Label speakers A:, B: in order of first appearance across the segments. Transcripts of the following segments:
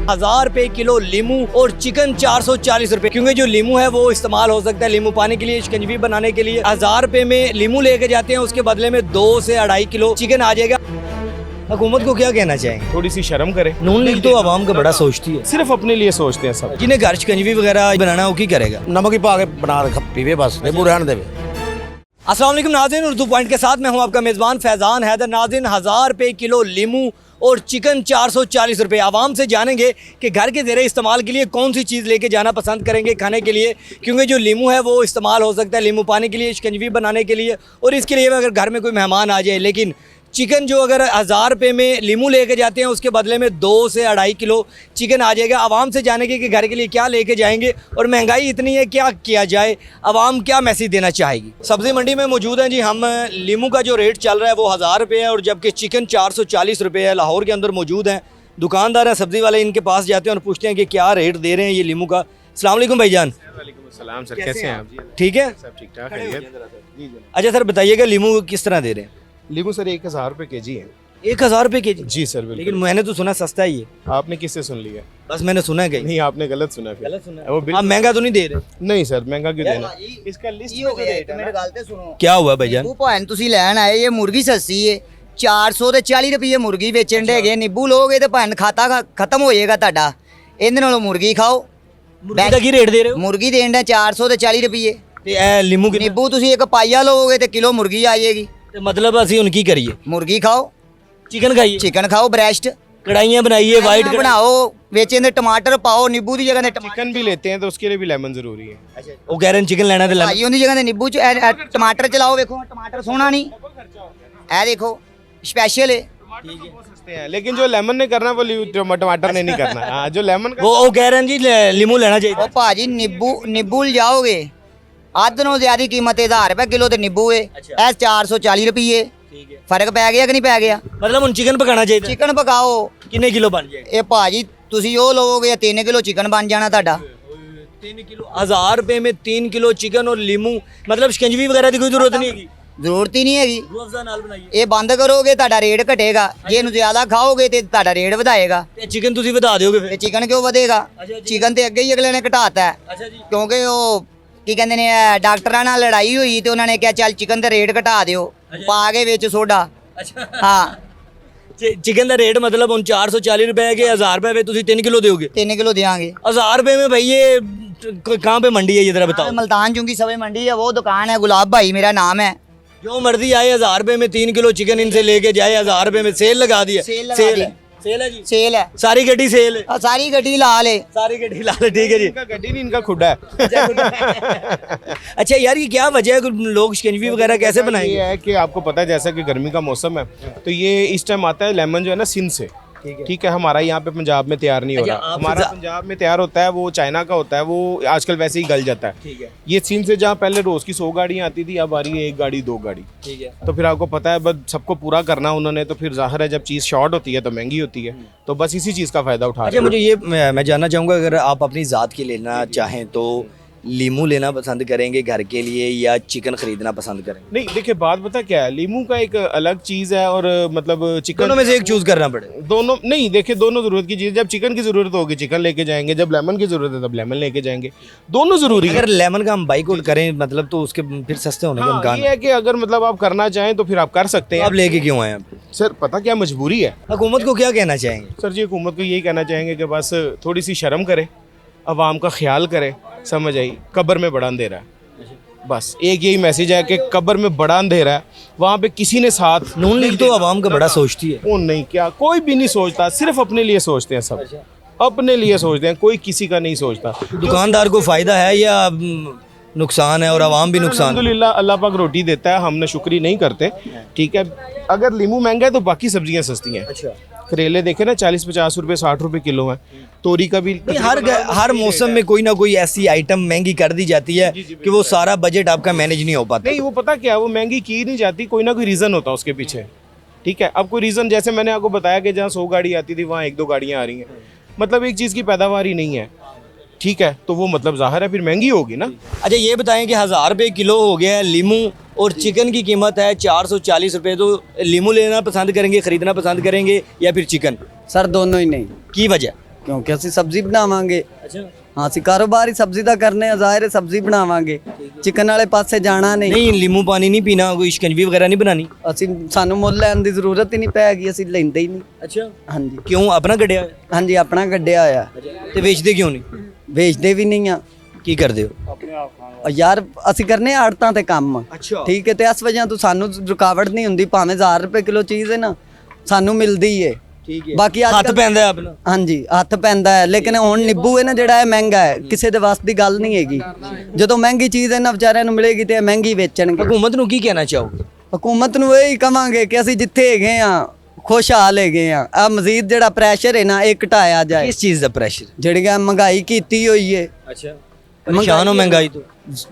A: 1000 रुपए किलो लीमू और चिकन 440 रुपए, क्योंकि जो लीमू है वो इस्तेमाल हो सकता है लीमू पानी के लिए, शिकंजी बनाने के लिए। 1000 रुपए में लीमू लेके जाते हैं, उसके बदले में 2 से 2.5 किलो चिकन आ जाएगा। हुकूमत को क्या कहना चाहेंगे?
B: थोड़ी सी शर्म करे।
A: नून लीग तो आवाम का बड़ा सोचती है,
B: सिर्फ अपने लिए सोचते हैं सब।
A: जिन्हें घर शिकंजी वगैरह बनाना है वो की करेगा?
C: नमक ही पा के बना पीवे बस, नींबू रहने देवे।
A: अस्सलाम वालेकुम नाज़रीन, उर्दू पॉइंट के साथ मैं हूं आपका मेज़बान फैज़ान हैदर। नाज़रीन, 1000 रुपए किलो लीमू और चिकन 440 रुपए। आवाम से जानेंगे कि घर के ज़ेरे इस्तेमाल के लिए कौन सी चीज़ लेके जाना पसंद करेंगे खाने के लिए, क्योंकि जो लीमू है वो इस्तेमाल हो सकता है लीमू पानी के लिए, शिकंजी बनाने के लिए, और इसके लिए अगर घर में कोई मेहमान आ जाए। लेकिन चिकन जो अगर 1000 रुपए में लीमू लेके जाते हैं, उसके बदले में 2 से 2.5 किलो चिकन आ जाएगा। आवाम से जानेंगे कि घर के लिए क्या लेके जाएंगे और महंगाई इतनी है, क्या किया जाए, आवाम क्या मैसेज देना चाहेगी। सब्ज़ी मंडी में मौजूद हैं जी हम। लीमू का जो रेट चल रहा है वो 1000 रुपये है, और जबकि चिकन 440 रुपये है। लाहौर के अंदर मौजूद हैं, दुकानदार हैं, सब्ज़ी वाले, इनके पास जाते हैं और पूछते हैं कि क्या रेट दे रहे हैं ये लीमू का। अस्सलाम वालेकुम भाईजान।
B: सलाम सर, कैसे हैं आप?
A: ठीक है,
B: सब ठीक ठाक है।
A: अच्छा सर बताइएगा लीमू किस तरह दे रहे हैं?
B: लीमू सर 1000 रुपए केजी है।
A: 1000 रुपये के जी?
B: जी सर बिल्कुल।
A: लेकिन मैंने तो सुना सस्ता ही है।
B: आपने किससे सुन लिया?
A: बस मैंने सुना है कहीं।
B: नहीं, आपने गलत सुना। फिर
A: गलत सुना है।
B: वो
A: आप महंगा तो नहीं दे रहे?
B: नहीं सर, महंगा क्यों देना? इसका लिस्ट में जो रेट है ना,
A: क्या हुआ भाईजान?
D: ਭਾਣ ਤੁਸੀਂ ਲੈਣ ਆਏ ਇਹ ਮੁਰਗੀ ਸਸਤੀ ਏ 440 ਰੁਪਏ ਮੁਰਗੀ ਵੇਚਣ ਦੇ ਹੈਗੇ। ਨਿੰਬੂ ਲੋਗੇ ਤੇ ਭਾਣ ਖਾਤਾ ਖਤਮ ਹੋ ਜਾਏਗਾ ਤੁਹਾਡਾ। ਇਹਦੇ ਨਾਲੋਂ ਮੁਰਗੀ ਖਾਓ।
A: ਮੁਰਗੀ ਦਾ ਕੀ ਰੇਟ ਦੇ ਰਹੇ ਹੋ?
D: ਮੁਰਗੀ ਦੇਣ ਦਾ 440 ਰੁਪਏ
A: ਤੇ ਇਹ ਲੀਮੂ ਕਿੰਨੇ?
D: ਨਿੰਬੂ ਤੁਸੀਂ ਇੱਕ ਪਾਈਆ ਲਓਗੇ ਤੇ ਕਿਲੋ ਮੁਰਗੀ ਆ ਜਾਏਗੀ।
A: ਤੇ ਮਤਲਬ ਅਸੀਂ ਹੁਣ ਕੀ ਕਰੀਏ?
D: ਮੁਰਗੀ ਖਾਓ,
A: चिकन खाइए,
D: चिकन खाओ, ब्रेस्ट
A: कढ़ाइयाँ बनाइए, वाइट
D: बनाओ, वेचे ने टमाटर पाओ, नींबू की जगह
B: चिकन भी लेते हैं तो उसके लिए भी लेमन जरूरी है।
A: वो कह रहे हैं चिकन लेना तो लेमन।
D: भाई उनकी जगह नींबू टमाटर चलाओ। देखो टमाटर सोना नहीं है, देखो स्पेशल है।
B: सस्ते हैं, लेकिन जो लेमन ने करना वो टमाटर ने नहीं करना। हाँ, जो लेमन
A: वो कह रहे हैं जी लीमू लेना चाहिए।
D: ओ भाजी नींबू जाओगे अध नो ज्यादा कीमत 1000 रुपए किलो ते नींबू है। ऐ 440 रुपये। फर्क पै गया कि नहीं पै गया?
A: मतलब ਹੁਣ चिकन पकाना चाहिए।
D: चिकन पकाओ।
A: कितने किलो बन जाएगा?
D: ਇਹ ਭਾਜੀ ਤੁਸੀਂ ਉਹ ਲਓਗੇ 3 ਕਿਲੋ चिकन बन जाना ਤੁਹਾਡਾ।
A: 3 किलो 1000 रुपए में 3 किलो चिकन और लीमू, मतलब शिकंजी वगैरह की कोई जरूरत नहीं है?
D: ਜ਼ਰੂਰਤ ਹੀ ਨਹੀਂ ਹੈਗੀ।
A: रूह अफ़ज़ा नाल बनाइए।
D: ਇਹ ਬੰਦ ਕਰੋਗੇ ਤੁਹਾਡਾ ਰੇਟ ਘਟੇਗਾ। ਜੇ ਇਹਨੂੰ ਜ਼ਿਆਦਾ ਖਾਓਗੇ ਤੇ ਤੁਹਾਡਾ ਰੇਟ ਵਧਾਏਗਾ।
A: ਤੇ चिकन ਤੁਸੀਂ ਵਧਾ ਦਿਓਗੇ
D: ਤੇ
A: ਫਿਰ?
D: चिकन ਕਿਉਂ ਵਧੇਗਾ? चिकन ਤੇ ਅੱਗੇ ਹੀ ਅਗਲੇ ਨੇ ਘਟਾਤਾ ਹੈ।
A: ਅੱਛਾ ਜੀ।
D: ਕਿਉਂਕਿ ਉਹ ਕੀ ਕਹਿੰਦੇ ਨੇ ਡਾਕਟਰਾਂ ਨਾਲ ਲੜਾਈ ਹੋਈ ਤੇ ਉਹਨਾਂ ਨੇ ਕਿਹਾ ਚੱਲ चिकन ਤੇ ਰੇਟ ਘਟਾ ਦਿਓ, ਪਾ ਕੇ ਵਿੱਚ ਸੋਡਾ।
A: अच्छा
D: हाँ
A: चिकन का रेट मतलब उन 440 रुपए है कि 1000 रुपए पे तुम 3 किलो दोगे?
D: 3 किलो देंगे।
A: 1000 रुपए में भाई ये कहाँ पे मंडी है ये जरा बताओ?
D: मुल्तान चुंगी सब्जी मंडी है, वो दुकान है, गुलाब भाई मेरा नाम है।
A: जो मर्जी आए 1000 रुपए में 3 किलो चिकन इनसे लेके जाए। 1000 रुपए में सेल लगा दी है।
D: सेल लगा दी।
A: है, सेल है जी,
D: सेल है,
A: सारी गड्डी सेल है।
D: और सारी गड्डी लाल है।
A: सारी गड्डी लाल, ठीक है जी।
B: इनका गड्डी नहीं, इनका खुडा है।
A: अच्छा यार, ये क्या वजह है कि लोग शिकंजी वगैरह कैसे बनाएंगे?
B: ये है कि आपको पता है जैसा कि गर्मी का मौसम है, तो ये इस टाइम आता है लेमन जो है ना सिंध से। ठीक है, हमारा यहाँ पे पंजाब में तैयार नहीं हो रहा। हमारा पंजाब में तैयार होता है, वो चाइना का होता है, वो आजकल वैसे ही गल जाता है।
A: ठीक है।
B: ये सिंध से जहाँ पहले रोज की 100 गाड़ियाँ आती थी, अब आ रही है 1 गाड़ी 2 गाड़ी।
A: ठीक है।
B: तो फिर आपको पता है बस सबको पूरा करना उन्होंने, तो फिर जाहिर है जब चीज़ शॉर्ट होती है तो महंगी होती है, तो बस इसी चीज़ का फायदा उठा
A: अच्छा, मुझे ये मैं जानना चाहूँगा, अगर आप अपनी ज़ात की लेना चाहें तो लीमू लेना पसंद करेंगे घर के लिए या चिकन खरीदना पसंद करेंगे?
B: नहीं देखिए, बात पता क्या है, लीमू का एक अलग चीज़ है और मतलब चिकन,
A: दोनों में से एक चूज करना पड़े।
B: दोनों नहीं, देखिए दोनों ज़रूरत की चीज़। जब चिकन की ज़रूरत होगी चिकन लेके जाएंगे, जब लेमन की ज़रूरत है तब लेमन लेके जाएंगे, दोनों ज़रूरी है।
A: अगर लेमन का हम बाइकआउट करें मतलब तो उसके फिर सस्ते होने का
B: हाँ,
A: इम्कान
B: ये है कि अगर मतलब आप करना चाहें तो फिर आप कर सकते
A: तो
B: हैं।
A: आप लेके क्यों आए? आप
B: सर पता क्या मजबूरी है।
A: हुकूमत को क्या कहना चाहेंगे?
B: सर जी हुकूमत को यही कहना चाहेंगे कि बस थोड़ी सी शर्म करे, आवाम का ख्याल करे। समझ आई? कब्र में बड़ा अंधेरा है, बस एक यही मैसेज है कि कब्र में बड़ा अंधेरा है, वहाँ पे किसी ने साथ।
A: नून लीग तो आवाम का बड़ा सोचती है।
B: वो नहीं, क्या कोई भी नहीं सोचता, सिर्फ अपने लिए सोचते हैं सब। अपने लिए सोचते हैं, कोई किसी का नहीं सोचता।
A: दुकानदार को फायदा है या नुकसान है और आवाम भी नुकसान?
B: अल्हम्दुलिल्लाह अल्लाह पाक रोटी देता है, हम शुक्री नहीं करते। ठीक है, अगर लीमू महंगा है तो बाकी सब्जियां सस्ती हैं।
A: अच्छा,
B: करेले देखे ना 40-50 रुपए 60 रुपए किलो है। तोरी का भी
A: हर मौसम में कोई ना कोई ऐसी आइटम महंगी कर दी जाती है कि वो सारा बजट आपका मैनेज नहीं हो पाता।
B: नहीं, वो पता क्या है, वो महंगी की नहीं जाती, कोई ना कोई रीज़न होता है उसके पीछे। ठीक है, अब कोई रीज़न, जैसे मैंने आपको बताया कि जहाँ 100 गाड़ी आती थी वहाँ 1-2 गाड़ियाँ आ रही हैं, मतलब एक चीज़ की पैदावार ही नहीं है। ठीक है, तो वो मतलब ज़ाहिर है फिर महंगी होगी ना।
A: अच्छा ये बताएं कि 1000 रुपये किलो हो गया है लीमू और चिकन की कीमत है 440 रुपये, तो लीमू लेना पसंद करेंगे, ख़रीदना पसंद करेंगे या फिर चिकन?
E: सर दोनों ही नहीं।
A: की वजह?
E: ਕਿਉਂਕਿ ਅਸੀਂ ਸਬਜ਼ੀ ਬਣਾਵਾਂਗੇ।
A: ਅੱਛਾ
E: ਹਾਂ ਅਸੀਂ ਕਾਰੋਬਾਰ ਹੀ ਸਬਜ਼ੀ ਦਾ ਕਰਨੇ ਆ, ਜ਼ਾਹਿਰ ਹੈ ਸਬਜ਼ੀ ਬਣਾਵਾਂਗੇ, ਚਿਕਨ ਵਾਲੇ ਪਾਸੇ ਜਾਣਾ ਨਹੀਂ।
A: ਨਹੀਂ ਲੀਮੂ ਪਾਣੀ ਨਹੀਂ ਪੀਣਾ, ਕੋਈ ਸ਼ਿਕੰਜਵੀ ਵਗੈरह ਨਹੀਂ ਬਣਾਣੀ।
E: ਅਸੀਂ ਸਾਨੂੰ ਮੁੱਲ ਲੈਣ ਦੀ ਜ਼ਰੂਰਤ ਹੀ ਨਹੀਂ ਪੈਗੀ, ਅਸੀਂ ਲੈਂਦੇ ਹੀ ਨਹੀਂ।
A: ਅੱਛਾ
E: ਹਾਂਜੀ
A: ਕਿਉਂ ਆਪਣਾ ਕੱਢਿਆ ਹੋਇਆ?
E: ਹਾਂਜੀ ਆਪਣਾ ਕੱਢਿਆ ਹੋਇਆ।
A: ਤੇ ਵੇਚਦੇ ਕਿਉਂ ਨਹੀਂ?
E: ਵੇਚਦੇ ਵੀ ਨਹੀਂ ਆ
A: ਕੀ ਕਰਦੇ ਹੋ?
E: ਯਾਰ, ਅਸੀਂ ਕਰਨੇ ਆੜਤਾਂ ਤੇ ਕੰਮ।
A: ਅੱਛਾ
E: ਠੀਕ ਹੈ, ਤੇ ਇਸ ਵਜ੍ਹਾ ਤੋਂ ਸਾਨੂੰ ਰੁਕਾਵਟ ਨਹੀਂ ਹੁੰਦੀ, ਭਾਵੇਂ 1000 ਰੁਪਏ ਕਿਲੋ ਚੀਜ਼ ਹੈ ਨਾ ਸਾਨੂੰ ਮਿਲਦੀ ਹੈ।
A: ਠੀਕ ਹੈ,
E: ਬਾਕੀ ਅੱਜ
A: ਹੱਥ
E: ਕੱਲ੍ਹ-
A: ਪੈਂਦਾ ਹੈ ਆਪਣਾ।
E: ਹਾਂਜੀ ਹੱਥ ਪੈਂਦਾ ਹੈ, ਲੇਕਿਨ ਹੁਣ ਨਿੰਬੂ ਹੈ ਨਾ ਜਿਹੜਾ ਇਹ ਮਹਿੰਗਾ ਹੈ, ਕਿਸੇ ਦੇ ਵਾਸਤੇ ਦੀ ਗੱਲ ਨਹੀਂ ਹੈਗੀ। ਜਦੋਂ ਮਹਿੰਗੀ ਚੀਜ਼ ਇਹਨਾਂ ਵਿਚਾਰਿਆਂ ਨੂੰ ਮਿਲੇਗੀ ਤੇ ਇਹ ਮਹਿੰਗੀ ਵੇਚਣਗੇ।
A: ਹਕੂਮਤ ਨੂੰ ਕੀ ਕਹਿਣਾ ਚਾਹੋਗੇ?
E: ਹਕੂਮਤ ਨੂੰ ਇਹ ਹੀ ਕਵਾਂਗੇ ਕਿ ਅਸੀਂ ਜਿੱਥੇ ਹੈਗੇ ਆ ਖੁਸ਼ਹਾਲ ਹੈਗੇ ਆ, ਆ ਮਜ਼ੀਦ ਜਿਹੜਾ ਪ੍ਰੈਸ਼ਰ ਹੈ ਨਾ ਇਹ ਘਟਾਇਆ ਜਾਏ।
A: ਕਿਸ ਚੀਜ਼ ਦਾ ਪ੍ਰੈਸ਼ਰ?
E: ਜਿਹੜੀ ਕਿ ਮਹਿੰਗਾਈ ਕੀਤੀ ਹੋਈ ਹੈ।
A: ਅੱਛਾ परेशान हो महंगाई तो?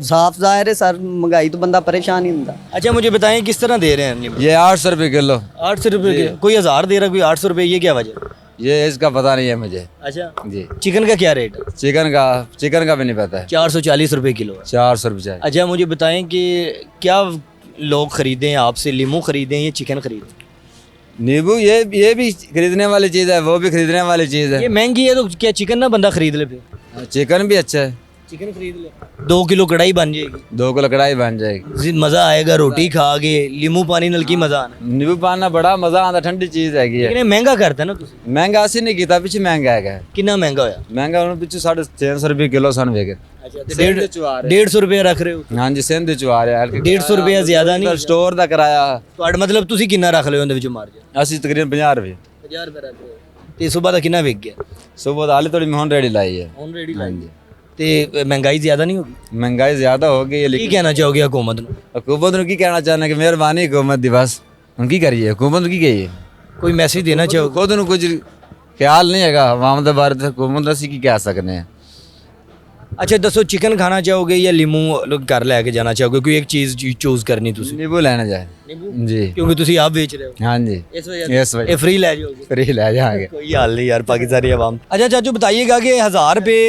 E: साफ जाहिर है सर, महंगाई तो बंदा परेशान ही होता।
A: अच्छा मुझे बताएं किस तरह दे रहे हैं नींबू?
C: ये 800 रुपये किलो।
A: 800 रुपये के, कोई 1000 दे रहा, कोई 800 रुपये, ये क्या वजह?
C: ये इसका पता नहीं है मुझे
A: अच्छा
C: जी।
A: चिकन का क्या रेट है?
C: चिकन का भी नहीं पता है।
A: 440 रुपये किलो है।
C: 400 रुपये।
A: अच्छा मुझे बताएं कि क्या लोग खरीदें आपसे, लीमू खरीदें या चिकन खरीदें?
C: नींबू ये भी खरीदने वाली चीज़ है, वो भी खरीदने वाली चीज़ है।
A: ये महंगी है तो क्या चिकन ना बंदा खरीद ले फिर?
C: चिकन भी अच्छा है,
A: चिकन खरीद ले, 2 किलो कढ़ाई बन जाएगी,
C: 2 किलो कढ़ाई बन जाएगी।
A: मज़ा आएगा रोटी खा के, लीमू पानी नल की मज़ा आना।
C: नींबू पाना बड़ा मज़ा आता, ठंडी चीज़ हैगी है।
A: लेकिन ये महंगा करता ना तुसी?
C: महंगा ਅਸੀਂ नहीं किया, पीछे महंगा है।
A: कितना महंगा होया?
C: महंगा उन्होंने पीछे 650 रुपये किलो सन वेगे।
A: अच्छा 150 रुपये रख रहे हो?
C: हाँ जी, सिंध चो आ रहा है।
A: 150 रुपये ਜ਼ਿਆਦਾ ਨਹੀਂ?
C: स्टोर ਦਾ ਕਿਰਾਇਆ
A: ਤੁਹਾਡਾ ਮਤਲਬ ਤੁਸੀਂ ਕਿੰਨਾ ਰੱਖ ਲਿਓ ਉਹਦੇ ਵਿੱਚੋਂ ਮਾਰਜਨ?
C: ਅਸੀਂ ਤਕਰੀਬਨ 50 ਰੁਪਏ।
A: 50 ਰੁਪਏ ਰੱਖ ਲਿਓ ਤੇ ਸਵੇਰ ਦਾ ਕਿੰਨਾ ਵਿਕ ਗਿਆ?
C: ਸੁਬਹ ਦਾ ਹਾਲੇ ਥੋੜੀ ਮੈਂ ਹੁਣ ਰੈਡੀ ਲਾਈ ਹੈ।
A: ਹੁਣ ਰੈਡੀ ਲਾਈ ਤੇ ਮਹਿੰਗਾਈ ਜ਼ਿਆਦਾ ਨਹੀਂ ਹੋਗੀ?
C: ਮਹਿੰਗਾਈ ਜ਼ਿਆਦਾ ਹੋ ਗਈ ਹੈ,
A: ਕੀ
C: ਲੇਕਿਨ
A: ਕਹਿਣਾ ਚਾਹੋਗੇ ਹਕੂਮਤ ਨੂੰ?
C: ਹਕੂਮਤ ਨੂੰ ਕੀ ਕਹਿਣਾ ਚਾਹੁੰਦੇ ਕਿ ਮਿਹਰਬਾਨੀ ਹਕੂਮਤ ਦੀ, ਬਸ ਹੁਣ ਕੀ ਕਰੀਏ, ਹਕੂਮਤ ਨੂੰ ਕੀ ਕਹੀਏ?
A: ਕੋਈ ਮੈਸੇਜ ਦੇਣਾ ਚਾਹੋਗੇ?
C: ਖੁਦ ਨੂੰ ਕੁਝ ਖਿਆਲ ਨਹੀਂ ਹੈਗਾ ਆਵਾਮ ਦੇ ਬਾਰੇ, ਤੇ ਹਕੂਮਤ ਨੂੰ ਅਸੀਂ ਕੀ ਕਹਿ ਸਕਨੇ ਹਾਂ।
A: ਅੱਛਾ ਦੱਸੋ चिकन ਖਾਣਾ ਚਾਹੋਗੇ ਜਾਂ ਲੀਮੂ ਘਰ ਲੈ ਕੇ ਜਾਣਾ ਚਾਹੋਗੇ? ਕੋਈ ਇੱਕ ਚੀਜ਼ ਚੂਜ਼ ਕਰਨੀ ਤੁਸੀਂ?
C: नींबू लेना जाए जी,
A: ਕਿਉਂਕਿ ਤੁਸੀਂ ਆਪ ਵੇਚ ਰਹੇ ਹੋ
C: हाँ जी,
A: इस वजह
C: इस
A: ये
C: वजह
A: फ्री ले जाओगे?
C: फ्री ले जाएंगे।
A: कोई हाल नहीं यार पाकिस्तानी अवाम। अच्छा चाचू बताइएगा कि 1000 रुपये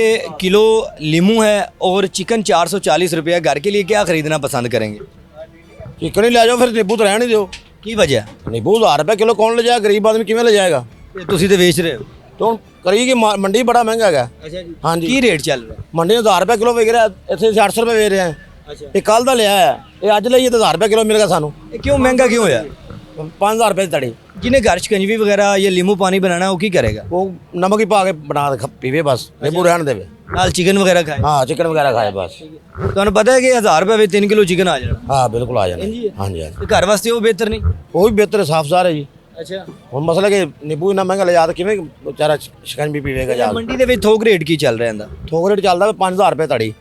A: किलो लीमू है और चिकन 440 रुपये, घर के लिए क्या खरीदना पसंद करेंगे?
F: चिकन ही ले जाओ, फिर नींबू तो रहने दो।
A: की वजह?
F: नींबू 1000 रुपये किलो कौन ले जाएगा? गरीब आदमी किमें ले जाएगा?
A: ये ਤੁਸੀਂ ਤੇ ਵੇਚ ਰਹੇ ਹੋ।
F: तो करिए कि मंडी बड़ा महंगा है।
A: ਅੱਛਾ ਜੀ
F: हाँ जी,
A: ਕੀ ਰੇਟ ਚੱਲ ਰਿਹਾ?
F: मंडी में 1000 रुपये किलो विक रहा है, इतने 800 रुपये बेच रहे हैं।
A: ਅੱਛਾ
F: ये कल का लिया है, ये अज लइए तो 1000 रुपये किलो मिलेगा सानू।
A: ਇਹ ਕਿਉਂ ਮਹਿੰਗਾ ਕਿਉਂ ਹੋਇਆ?
F: 5000 रुपये की तड़ी,
A: ਜਿਹਨੇ ਘਰ ਸ਼ਿਕੰਜਵੀ ਵਗੈਰਾ ਜਾਂ ਲੀਮੂ ਪਾਣੀ ਬਣਾਣਾ ਉਹ ਕੀ ਕਰੇਗਾ?
F: वो नमक ही पा के बना के पीवे, बस नींबू रहने देवे।
A: ਨਾਲ चिकन वगैरह खाए?
F: हाँ चिकन वगैरह खाए बस।
A: ਤੁਹਾਨੂੰ ਪਤਾ ਹੈ ਕਿ 1000 ਰੁਪਏ ਵਿੱਚ 3 ਕਿਲੋ चिकन ਆ ਜਾਣਾ?
F: हाँ बिल्कुल आ जाना।
A: इंजी है?
F: हाँ जी हाँ जी,
A: ਤੇ ਘਰ ਵਾਸਤੇ ਉਹ ਬਿਹਤਰ ਨਹੀਂ?
F: वो भी बेहतर है, साफ सार है जी।
A: ਅੱਛਾ
F: हम मसला कि नींबू इन्ना महंगा ले जाता किमें बेचारा शिकन भी पीवेगा जा।
A: ਮੰਡੀ ਦੇ ਵਿੱਚ ਥੋਕ ਰੇਟ ਕੀ ਚੱਲ ਰਿਹਾ ਇਹਦਾ?
F: थोक रेट चलता है 5000 रुपये तड़ी,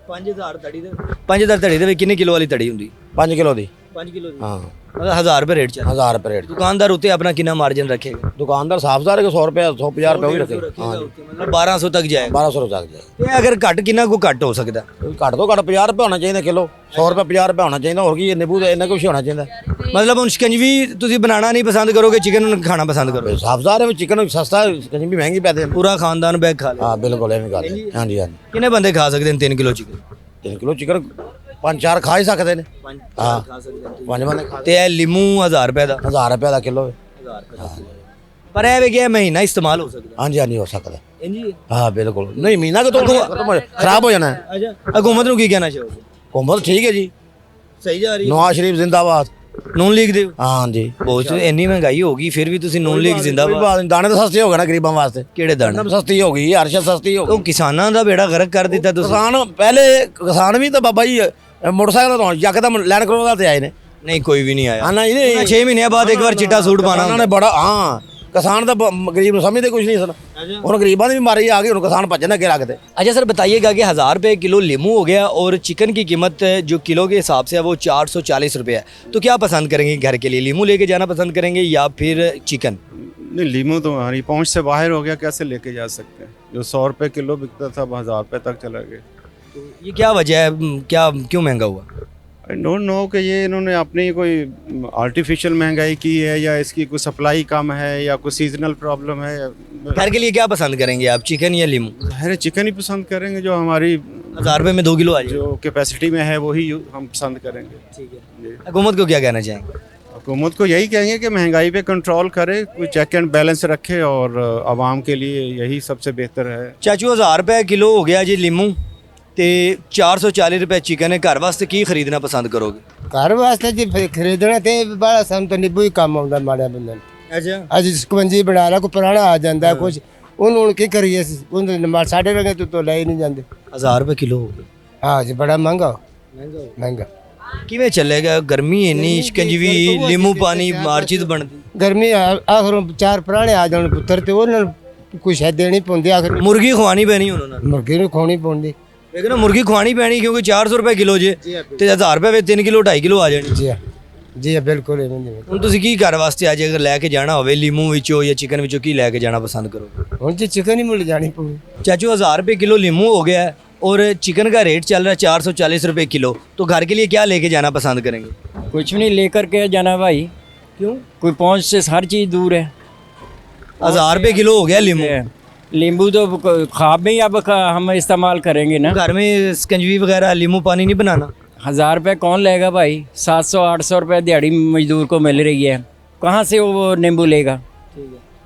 A: 5000 ਤੜੀ ਦੇ 5000 ਤੜੀ ਦੇ ਵਿੱਚ ਕਿੰਨੇ ਕਿਲੋ ਵਾਲੀ ਤੜੀ ਹੁੰਦੀ?
F: 5 किलो दी।
A: 5 ਕਿਲੋ ਦੀ।
F: हाँ
A: ਮਤਲਬ 1000 ਰੁਪਏ ਰੇਟ ਚੱਲ।
F: 1000 रुपये रेट।
A: ਦੁਕਾਨਦਾਰ ਉੱਤੇ ਆਪਣਾ ਕਿੰਨਾ ਮਾਰਜਨ ਰੱਖੇਗਾ?
F: दुकानदार साफ सार है कि 100 रुपये 150 रुपये भी रखे। हाँ जी,
A: ਮਤਲਬ 1200 ਤੱਕ ਜਾਏਗਾ।
F: 1200 रुपये तक जाए।
A: ਤੇ ਅਗਰ ਘੱਟ ਕਿੰਨਾ ਕੋ ਘੱਟ ਹੋ ਸਕਦਾ?
F: ਘੱਟ ਤੋਂ ਘੱਟ 50 ਰੁਪਏ ਹੋਣਾ ਚਾਹੀਦਾ ਕਿਲੋ, 100 ਰੁਪਏ 50 ਰੁਪਏ ਹੋਣਾ ਚਾਹੀਦਾ। ਹੋਰ ਕੀ ਹੈ, ਨਿੰਬੂ ਦਾ ਇੰਨਾ ਕੁਛ ਹੋਣਾ ਚਾਹੀਦਾ।
A: ਮਤਲਬ ਹੁਣ ਸ਼ਿਕੰਜਵੀ ਤੁਸੀਂ ਬਣਾਉਣਾ ਨਹੀਂ ਪਸੰਦ ਕਰੋਗੇ, ਚਿਕਨ ਖਾਣਾ ਪਸੰਦ ਕਰੋਗੇ?
F: ਸਾਫਜ਼ਾਰ ਹੈ, ਚਿਕਨ ਸਸਤਾ, ਚਿਕਨ ਵੀ ਮਹਿੰਗੀ ਪੈਦੇ।
A: ਪੂਰਾ ਖਾਨਦਾਨ ਬੈਗ ਖਾ ਲੇ?
F: ਹਾਂ ਬਿਲਕੁਲ ਐਵੇਂ ਗੱਲ ਹੈ। ਹਾਂਜੀ ਹਾਂਜੀ,
A: ਕਿੰਨੇ ਬੰਦੇ ਖਾ ਸਕਦੇ ਨੇ 3 ਕਿਲੋ ਚਿਕਨ?
F: 3 ਕਿਲੋ ਚਿਕਨ 5-4 ਖਾ ਹੀ ਸਕਦੇ ਨੇ। ਹਾਂ
A: ਖਾ ਸਕਦੇ ਨੇ।
F: 5 ਬੰਦੇ ਖਾ।
A: ਤੇ ਇਹ ਲੀਮੂ 1000 ਰੁਪਏ ਦਾ?
F: 1000 ਰੁਪਏ ਦਾ ਕਿਲੋ ਹੈ।
A: 1000 ਰੁਪਏ ਦਾ। ਪਰ ਇਹ ਵੀ ਕਿ ਇਹ ਮਹੀਨਾ ਇਸਤੇਮਾਲ ਹੋ ਸਕਦਾ?
F: ਹਾਂਜੀ ਹਾਂਜੀ ਹੋ ਸਕਦਾ।
A: ਇੰਜੀ
F: ਹਾਂ ਬਿਲਕੁਲ, ਨਹੀਂ ਮਹੀਨਾ ਕਿ ਤੋਂ ਖਰਾਬ ਹੋ ਜਾਣਾ ਹੈ।
A: ਅੱਛਾ ਹਕੂਮਤ ਨੂੰ ਕੀ ਕਹਿਣਾ ਚਾਹੋਗੇ?
F: ਕੋਮਲ ਠੀਕ ਹੈ ਜੀ,
A: ਸਹੀ ਜਾ ਰਹੀ ਹੈ?
F: ਨਵਾਜ਼ ਸ਼ਰੀਫ ਜ਼ਿੰਦਾਬਾਦ।
A: ਨੂਨ ਲੀਗ ਦੇ
F: ਹਾਂ ਜੀ,
A: ਬਹੁਤ ਇੰਨੀ ਮਹਿੰਗਾਈ ਹੋ ਗਈ ਫਿਰ ਵੀ ਤੁਸੀਂ ਨੂਨ ਲੀਗ
F: ਕੋਈ
A: ਜ਼ਿੰਦਾਬਾਦ?
F: ਬਾਤ ਨਹੀਂ, ਦਾਣੇ ਤਾਂ ਸਸਤੇ ਹੋ ਗਏ ਨਾ ਗਰੀਬਾਂ ਵਾਸਤੇ।
A: ਕਿਹੜੇ ਦਾਣੇ?
F: ਦਾਣੇ ਸਸਤੀ ਹੋ ਗਈ, ਹਰ ਸ਼ੈ ਸਸਤੀ ਹੋ
A: ਉਹ
F: ਗਈ।
A: ਕਿਸਾਨਾਂ ਦਾ ਬੇੜਾ ਗਰਕ ਕਰ ਦਿੱਤਾ ਤੁਸੀਂ।
F: ਕਿਸਾਨ ਪਹਿਲੇ ਕਿਸਾਨ ਵੀ ਤਾਂ ਬਾਬਾ ਜੀ ਮੋਟਰਸਾਈਕਲ ਤੋਂ ਯਕਦਮ ਲੈਣ ਕਰੋ ਦਾ ਤੇ ਆਏ ਨੇ।
A: ਨਹੀਂ ਕੋਈ ਵੀ ਨਹੀਂ ਆਇਆ।
F: ਹਾਂ ਨਾ ਜੀ,
A: 6 ਮਹੀਨਿਆਂ ਬਾਅਦ ਇੱਕ ਵਾਰ ਚਿੱਟਾ ਸੂਟ ਪਾਣਾ
F: ਉਹਨਾਂ ਨੇ ਬੜਾ, ਹਾਂ किसान तो गरीब समझते कुछ नहीं सर, और गरीबों की भी मारी आ गई, किसान भजन अगे रखते।
A: अच्छा सर बताइएगा कि 1000 रुपये किलो लीमू हो गया और चिकन की कीमत जो किलो के हिसाब से है वो 440 रुपये है, तो क्या पसंद करेंगे घर के लिए? लीमू लेके जाना पसंद करेंगे या फिर चिकन?
G: नहीं, लीमू तो हमारी पहुंच से बाहर हो गया, कैसे लेके जा सकते हैं? जो 100 रुपये किलो बिकता था अब 1000 रुपये तक चला गया।
A: तो ये क्या वजह है, क्या क्यों महंगा हुआ?
G: आई डोंट नो कि ये इन्होंने अपनी कोई आर्टिफिशियल महंगाई की है या इसकी कोई सप्लाई कम है या कोई सीजनल प्रॉब्लम है।
A: घर के लिए क्या पसंद करेंगे आप, चिकन या लीमू?
G: ज़ाहिर चिकन ही पसंद करेंगे, जो हमारी
A: 1000 रुपये में 2 किलो आ जाए।
G: जो कैपेसिटी में है वही हम पसंद करेंगे।
A: ठीक है, हुकूमत को क्या कहना चाहेंगे?
G: हुकूमत को यही कहेंगे कि महंगाई पे कंट्रोल करे, कोई चेक एंड बैलेंस रखे और आवाम के लिए यही सबसे बेहतर है।
A: ਚਾਚੂ 1000 ਰੁਪਏ ਕਿਲੋ ਹੋ ਗਿਆ ਜੀ ਲੀਮੂ ਤੇ 440 ਰੁਪਏ ਚਿਕਨ ਹੈ। ਘਰ ਵਾਸਤੇ ਕੀ ਖਰੀਦਣਾ ਪਸੰਦ ਕਰੋਗੇ?
H: ਘਰ ਵਾਸਤੇ ਜੀ ਖਰੀਦਣਾ ਤੇ ਬੜਾ ਸਾਨੂੰ ਤਾਂ ਨਿੰਬੂ ਹੀ ਕੰਮ ਆਉਂਦਾ ਮਾੜਿਆ ਬੰਦੇ ਨੂੰ।
A: ਅੱਛਾ
H: ਅੱਜ ਸਕਵੰਜੀ ਬਣਾ ਲਾ, ਕੋਈ ਪੁਰਾਣਾ ਆ ਜਾਂਦਾ ਕੁਝ, ਉਹਨੂੰ ਹੁਣ ਕੀ ਕਰੀਏ ਅਸੀਂ? ਉਹਨੂੰ ਸਾਡੇ ਵਰਗੇ ਤੋਂ ਲੈ ਹੀ ਨਹੀਂ ਜਾਂਦੇ।
A: 1000 ਰੁਪਏ ਕਿਲੋ ਹੋ ਗਿਆ।
H: ਹਾਂ ਜੀ, ਬੜਾ ਮਹਿੰਗਾ ਮਹਿੰਗਾ।
A: ਕਿਵੇਂ ਚੱਲੇਗਾ? ਗਰਮੀ ਇੰਨੀ, ਸ਼ਿਕੰਜਵੀ, ਲੀਮੂ ਪਾਣੀ, ਮਾਰਚੀਜ਼ ਬਣਦੀ।
H: ਗਰਮੀ ਆਖਰੋਂ ਚਾਰ ਪੁਰਾਣੇ ਆ ਜਾਣ ਪੁੱਤਰ ਤੇ ਉਹਨਾਂ ਨੂੰ ਕੁਛ ਹੈ ਦੇਣੀ ਪੈਂਦੀ। ਆਖਰ
A: ਮੁਰਗੀ ਖਵਾਣੀ ਪੈਣੀ ਉਹਨਾਂ ਨੂੰ।
H: ਮੁਰਗੀ ਨੂੰ ਖਵਾਉਣੀ ਪੈਂਦੀ।
A: ਲੇਕਿਨ ਮੁਰਗੀ ਖਵਾਣੀ ਪੈਣੀ ਕਿਉਂਕਿ 400 ਰੁਪਏ ਕਿਲੋ ਜੇ ਤੇ 1000 ਰੁਪਏ ਵਿੱਚ 3 ਕਿਲੋ 2.5 ਕਿਲੋ ਆ ਜਾਣੀ।
H: ਜੀ ਜੀ ਬਿਲਕੁਲ ਇਵੇਂ ਜਿਵੇਂ।
A: ਹੁਣ ਤੁਸੀਂ ਕੀ ਘਰ ਵਾਸਤੇ ਅੱਜ ਅਗਰ ਲੈ ਕੇ ਜਾਣਾ ਹੋਵੇ ਲੀਮੂ ਵਿੱਚੋਂ ਜਾਂ ਚਿਕਨ ਵਿੱਚੋਂ ਕੀ ਲੈ ਕੇ ਜਾਣਾ ਪਸੰਦ ਕਰੋਗੇ?
H: ਹੁਣ ਜੀ ਚਿਕਨ ਹੀ ਮੁੱਲ ਜਾਣੀ ਪਊ।
A: चाचू 1000 रुपये किलो लीमू हो गया है और चिकन का रेट चल रहा है 440 रुपये किलो, तो घर के लिए क्या लेके जाना पसंद करेंगे?
I: कुछ भी नहीं लेकर के जाना भाई,
A: क्यों?
I: कोई पहुंच से हर चीज़ दूर है।
A: 1000 रुपये किलो हो गया लीमू।
I: नींबू तो ख्वाब में ही अब हम इस्तेमाल करेंगे ना।
A: घर में स्कंजवी वगैरह लीमू पानी नहीं बनाना?
I: 1000 रुपये कौन लेगा भाई? 700-800 रुपये दिहाड़ी मजदूर को मिल रही है, कहाँ से वो नींबू लेगा?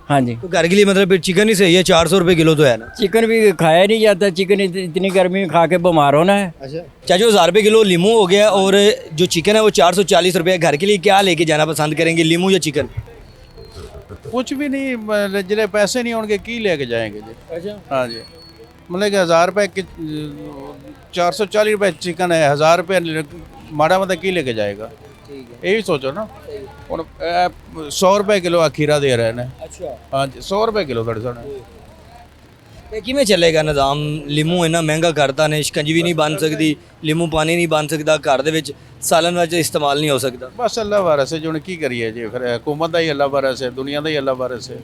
I: हाँ जी,
A: तो घर के लिए मतलब फिर चिकन ही सही है। 400 रुपये किलो तो है ना।
I: चिकन भी खाया नहीं जाता, चिकन इतनी गर्मी में खा के बीमार होना है।
A: अच्छा चाचू 1000 रुपये किलो लीमू हो गया और जो चिकन है वो 440 रुपये। घर के लिए क्या लेके जाना पसंद करेंगे, लीमू या चिकन?
J: कुछ भी नहीं, जिले पैसे नहीं होंगे की लेके जाएंगे जी।
A: अच्छा
J: हाँ जी, मतलब कि 1000 रुपये की 440 रुपये चिकन है, 1000 रुपये माड़ा मतलब की लेके जाएगा? यही सोचो ना। और 100 रुपये किलो खीरा दे रहे हैं।
A: अच्छा
J: हाँ जी, 100 रुपये किलो थोड़े साढ़े।
A: ਤੇ ਕਿਵੇਂ ਚੱਲੇਗਾ ਨਿਜ਼ਾਮ? ਲੀਮੂ ਇੰਨਾ ਮਹਿੰਗਾ ਕਰਤਾ ਨੇ, ਸ਼ਿਕੰਜਵੀ ਨਹੀਂ ਬਣ ਸਕਦੀ, ਲੀਮੂ ਪਾਣੀ ਨਹੀਂ ਬਣ ਸਕਦਾ, ਘਰ ਦੇ ਵਿੱਚ ਸਾਲਨ ਵਿੱਚ ਇਸਤੇਮਾਲ ਨਹੀਂ ਹੋ ਸਕਦਾ।
J: बस अल्लाह वारस है जो की करिए जी, फिर हुकूमत का ही अल्लाह वारस है, दुनिया का ही अल्लाह वारस है।